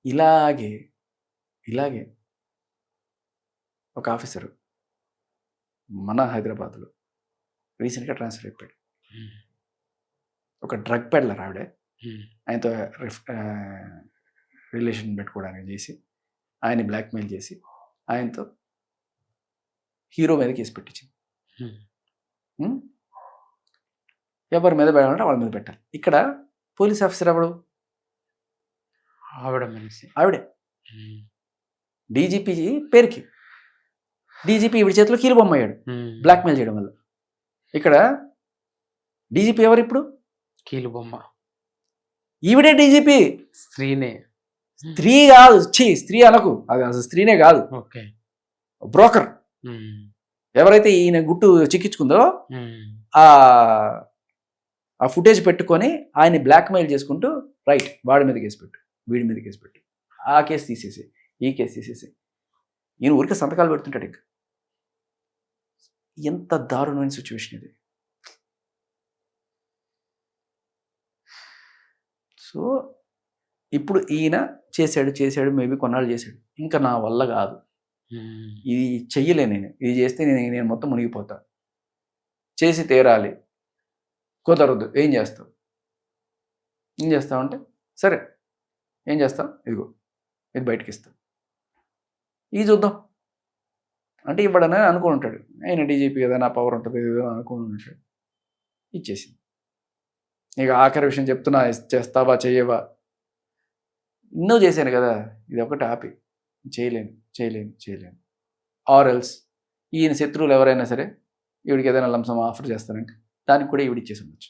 ఇలాగే ఇలాగే ఒక ఆఫీసరు మన హైదరాబాద్లో రీసెంట్గా ట్రాన్స్ఫర్ అయిపోయాడు. ఒక డ్రగ్ పెడ్లర్ ఆవిడ ఆయనతో రిలేషన్ పెట్టుకోవడానికి చేసి ఆయన్ని బ్లాక్మెయిల్ చేసి ఆయనతో హీరో మీద కేసు పెట్టించింది. ఎవరి మీద పెట్టాలంటే వాళ్ళ మీద పెట్టాలి. ఇక్కడ పోలీస్ ఆఫీసర్ ఎవడు? ఆవిడే డీజీపీ పేరుకి. డీజీపీ ఈవిడ చేతిలో కీలుబొమ్మ అయ్యాడు బ్లాక్మెయిల్ చేయడం వల్ల. ఇక్కడ డీజీపీ ఎవరు ఇప్పుడు? కీలుబొమ్మ. ఈవిడే డీజీపీ. స్త్రీనే. స్త్రీ కాదు, స్త్రీ అనకు, అది అసలు స్త్రీనే కాదు. బ్రోకర్. ఎవరైతే ఈయన గుట్టు చిక్కించుకుందో ఆ ఫుటేజ్ పెట్టుకొని ఆయన్ని బ్లాక్మెయిల్ చేసుకుంటూ రైట్ వాడి మీద కేసు పెట్టు, వీడి మీద కేసు పెట్టు, ఆ కేసు తీసేసి ఈ కేసు తీసేసి ఈయన ఊరికే సంతకాలు పెడుతుంటాడు. ఇంకా ఎంత దారుణమైన సిచ్యువేషన్ ఇది. సో ఇప్పుడు ఈయన చేశాడు మేబీ కొన్నాళ్ళు చేశాడు. ఇంకా నా వల్ల కాదు, ఇది చెయ్యలే, నేను ఇది చేస్తే నేను మొత్తం మునిగిపోతా, చేసి తీరాలి, కుదరదు, ఏం చేస్తావు అంటే సరే ఏం చేస్తావు, ఇదిగో ఇది బయటకి ఇస్తావు, ఇది చూద్దాం అంటే ఇవ్వడనే అనుకుని ఉంటాడు. ఆయన డీజీపీ కదా, నా పవర్ ఉంటుంది ఏదో అనుకుని ఉంటాడు. ఇచ్చేసింది. ఇక ఆఖరి విషయం చెప్తున్నా, చేస్తావా చెయ్యవా, ఎన్నో చేశాను కదా, ఇది ఒకటి ఆపి చేయలేను. ఆర్ ఎల్స్ ఈయన శత్రువులు ఎవరైనా సరే ఈవిడికి ఏదైనా లంసం ఆఫర్ చేస్తారంటే దానికి కూడా ఈవిడిచ్చేసి ఉండొచ్చు.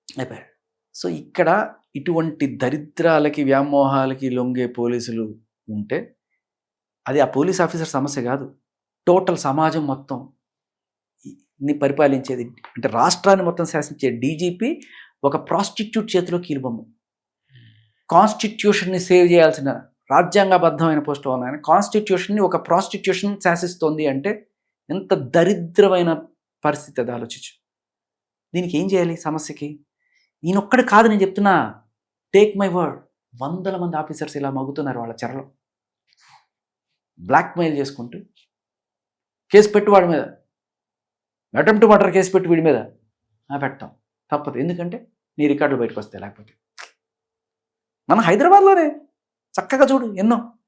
అయిపోయాడు. సో ఇక్కడ ఇటువంటి దరిద్రాలకి వ్యామోహాలకి లొంగే పోలీసులు ఉంటే అది ఆ పోలీస్ ఆఫీసర్ సమస్య కాదు, టోటల్ సమాజం మొత్తం ని పరిపాలించేది, అంటే రాష్ట్రాన్ని మొత్తం శాసించే డీజీపీ ఒక ప్రాస్టిట్యూట్ చేతిలో కీలుబొమ్మ. కాన్స్టిట్యూషన్ని సేవ్ చేయాల్సిన రాజ్యాంగబద్ధమైన పోస్టులో ఉన్న కాన్స్టిట్యూషన్ని ఒక ప్రాస్టిట్యూషన్ శాసిస్తోంది అంటే ఎంత దరిద్రమైన పరిస్థితి, అది ఆలోచించు. దీనికి ఏం చేయాలి సమస్యకి? ఈయనొక్కడు కాదు, నేను చెప్తున్నా, టేక్ మై వర్డ్, 100 మంది ఆఫీసర్స్ ఇలా మగ్గుతున్నారు వాళ్ళ చెరలో, బ్లాక్మెయిల్ చేసుకుంటూ. కేసు పెట్టు వాడి మీద, అటెంప్ట్ మర్డర్ కేసు పెట్టి వీడి మీద పెట్టాం, తప్పదు. ఎందుకంటే నీ రికార్డులు బయటకు వస్తాయి. లేకపోతే మన హైదరాబాద్లోనే చక్కగా చూడు, ఎన్నో